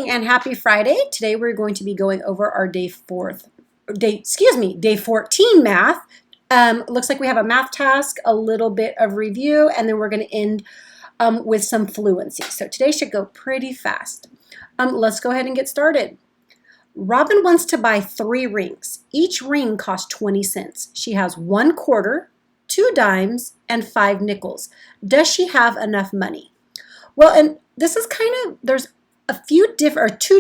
morning and happy Friday. Today we're going to be going over our day 14 math. Looks like we have a math task, a little bit of review, and then we're going to end with some fluency. So today should go pretty fast. Let's go ahead and get started. Robin wants to buy 3 rings. Each ring costs 20 cents. She has 1 quarter, 2 dimes, and 5 nickels. Does she have enough money? Well, and this is there's two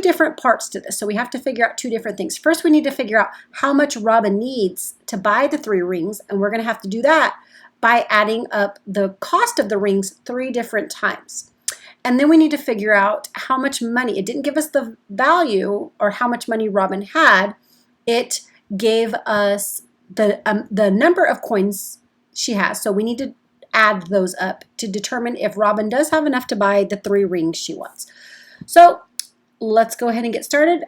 different parts to this. So we have to figure out 2 different things. First, we need to figure out how much Robin needs to buy the 3 rings. And we're going to have to do that by adding up the cost of the rings 3 different times. And then we need to figure out how much money. It didn't give us the value or how much money Robin had. It gave us the number of coins she has. So we need to add those up to determine if Robin does have enough to buy the 3 rings she wants. So let's go ahead and get started.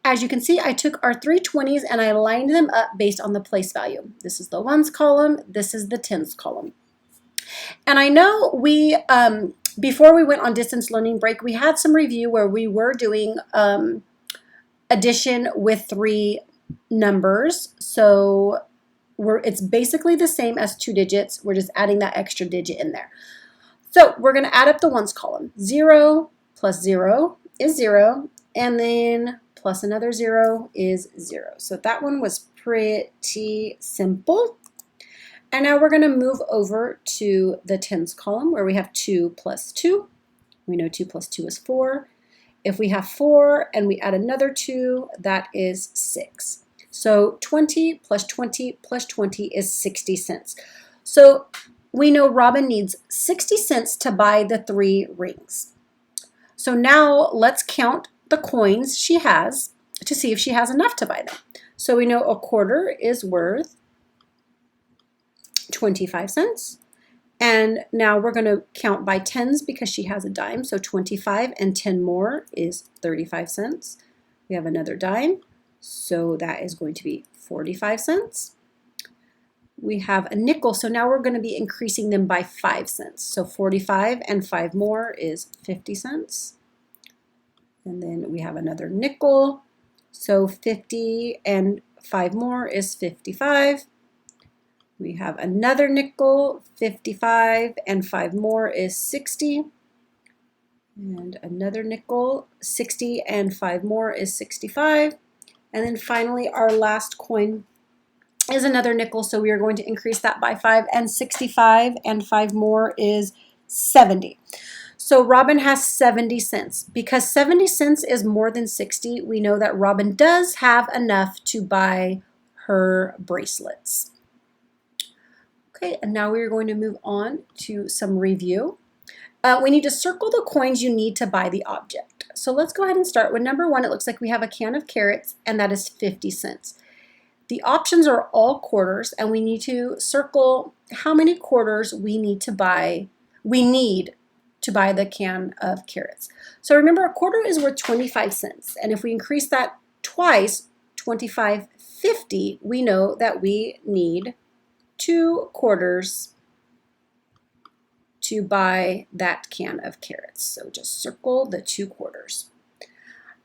As you can see, I took our 3 20s and I lined them up based on the place value. This is the ones column. This is the tens column. And I know we, before we went on distance learning break, we had some review where we were doing addition with 3 numbers. So it's basically the same as 2 digits. We're just adding that extra digit in there. So we're going to add up the ones column. 0 plus 0 is 0, and then plus another 0 is 0. So that one was pretty simple. And now we're going to move over to the tens column where we have 2 plus 2. We know 2 plus 2 is 4. If we have 4 and we add another 2, that is 6. So 20 plus 20 plus 20 is 60 cents. So we know Robin needs 60 cents to buy the 3 rings. So now let's count the coins she has to see if she has enough to buy them. So we know a quarter is worth 25 cents. And now we're going to count by tens because she has a dime. So 25 and 10 more is 35 cents. We have another dime. So that is going to be 45 cents. We have a nickel. So now we're going to be increasing them by 5 cents. So 45 and 5 more is 50 cents. And then we have another nickel. So 50 and 5 more is 55. We have another nickel, 55, and 5 more is 60. And another nickel, 60, and 5 more is 65. And then finally, our last coin is another nickel, so we are going to increase that by 5, and 65 and 5 more is 70. So Robin has 70 cents. Because 70 cents is more than 60, we know that Robin does have enough to buy her bracelets. Okay, and now we're going to move on to some review. We need to circle the coins you need to buy the object. So let's go ahead and start with number 1. It looks like we have a can of carrots, and that is 50 cents. The options are all quarters, and we need to circle how many quarters we need to buy the can of carrots. So remember, a quarter is worth 25 cents, and if we increase that twice, 25.50, we know that we need 2 quarters to buy that can of carrots. So just circle the 2 quarters.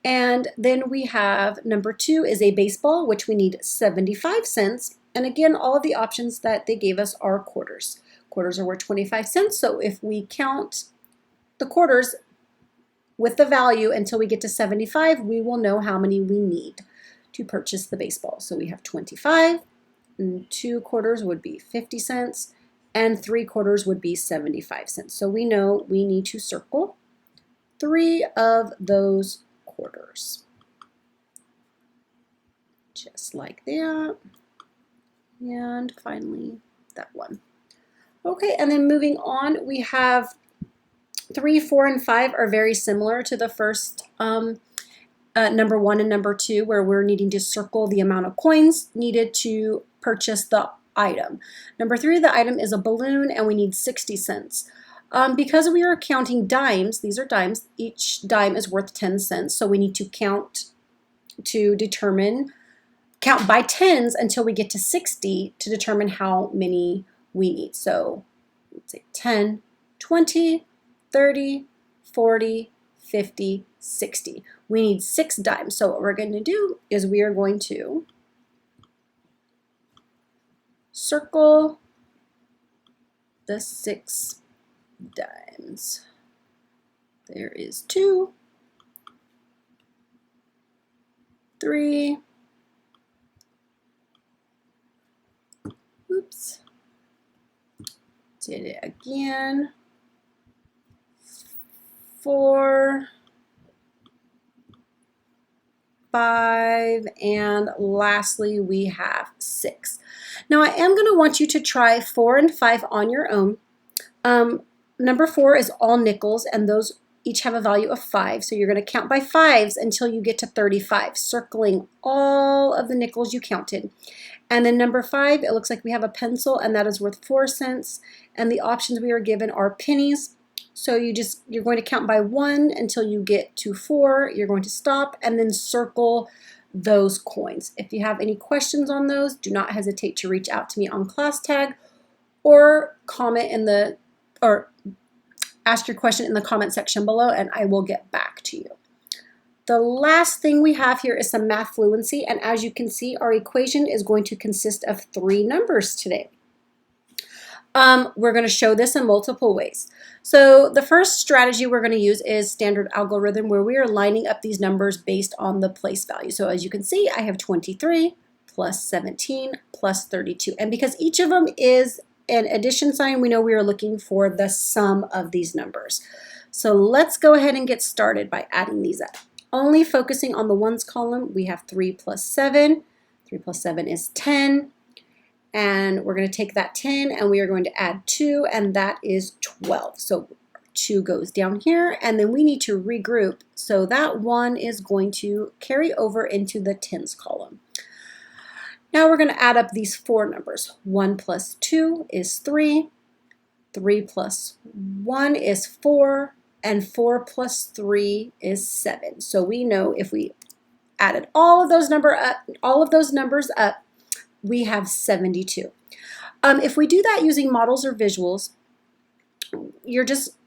And then we have number 2 is a baseball, which we need 75 cents. And again, all of the options that they gave us are quarters. Quarters are worth 25 cents. So if we count the quarters with the value until we get to 75, we will know how many we need to purchase the baseball. So we have 25, and 2 quarters would be 50 cents, and 3 quarters would be 75 cents. So we know we need to circle 3 of those quarters. Just like that. And finally, that one. Okay, and then moving on, we have 3, 4, and 5 are very similar to the first number 1 and number 2, where we're needing to circle the amount of coins needed to purchase the item. Number 3, the item is a balloon, and we need 60 cents. Because we are counting dimes, these are dimes, each dime is worth 10 cents, so we need to count by tens until we get to 60 to determine how many we need. So let's say 10, 20, 30, 40, 50, 60. We need 6 dimes. So what we're going to do is we are going to circle the 6 dimes. There is 2, 3, oops, did it again, 4, 5, and lastly we have 6. Now I am going to want you to try 4 and 5 on your own. Number 4 is all nickels, and those each have a value of 5. So you're going to count by 5s until you get to 35, circling all of the nickels you counted. And then number 5, it looks like we have a pencil, and that is worth 4 cents. And the options we are given are pennies. So you're going to count by 1 until you get to 4. You're going to stop and then circle those coins. If you have any questions on those, do not hesitate to reach out to me on class tag or ask your question in the comment section below, and I will get back to you. The last thing we have here is some math fluency, and as you can see, our equation is going to consist of 3 numbers today. We're going to show this in multiple ways. So the first strategy we're going to use is standard algorithm, where we are lining up these numbers based on the place value. So as you can see, I have 23 plus 17 plus 32, and because each of them is an addition sign, we know we are looking for the sum of these numbers. So let's go ahead and get started by adding these up. Only focusing on the ones column, we have 3 plus 7. 3 plus 7 is 10. And we're going to take that 10 and we are going to add 2, and that is 12. So 2 goes down here, and then we need to regroup. So that 1 is going to carry over into the tens column. Now we're going to add up these 4 numbers. 1 plus 2 is 3. 3 plus 1 is 4. And 4 plus 3 is 7. So we know if we added all of those numbers up, we have 72. If we do that using models or visuals, you're just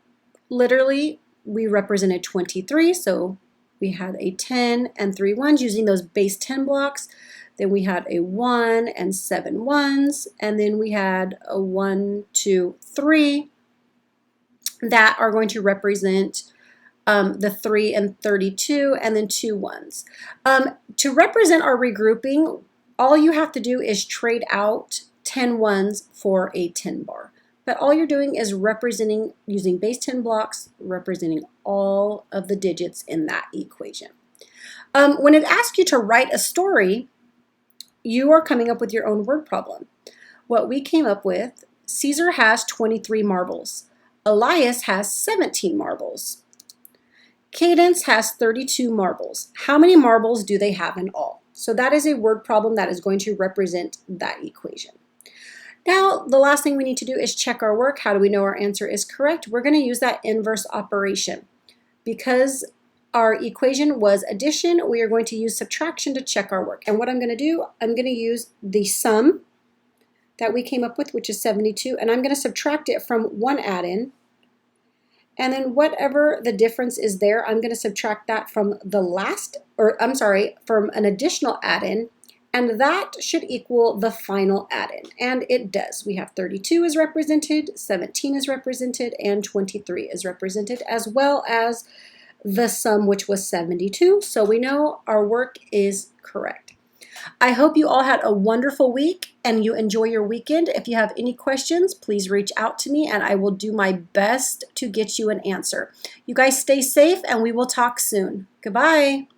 literally, we represented 23. So we had a 10 and 3 ones using those base 10 blocks. Then we had a 1 and 7 ones, and then we had a 1, 2, 3 that are going to represent the 3 and 32, and then 2 ones. To represent our regrouping, all you have to do is trade out 10 ones for a 10 bar. But all you're doing is representing, using base 10 blocks, representing all of the digits in that equation. When it asks you to write a story, you are coming up with your own word problem. What we came up with, Caesar has 23 marbles. Elias has 17 marbles. Cadence has 32 marbles. How many marbles do they have in all? So that is a word problem that is going to represent that equation. Now, the last thing we need to do is check our work. How do we know our answer is correct? We're going to use that inverse operation. Because our equation was addition, we are going to use subtraction to check our work. And what I'm going to do, I'm going to use the sum that we came up with, which is 72, and I'm going to subtract it from one add-in. And then whatever the difference is there, I'm going to subtract that from from an additional add-in, and that should equal the final add-in. And it does. We have 32 is represented, 17 is represented, and 23 is represented, as well as the sum, which was 72. So we know our work is correct. I hope you all had a wonderful week and you enjoy your weekend. If you have any questions, please reach out to me and I will do my best to get you an answer. You guys stay safe and we will talk soon. Goodbye.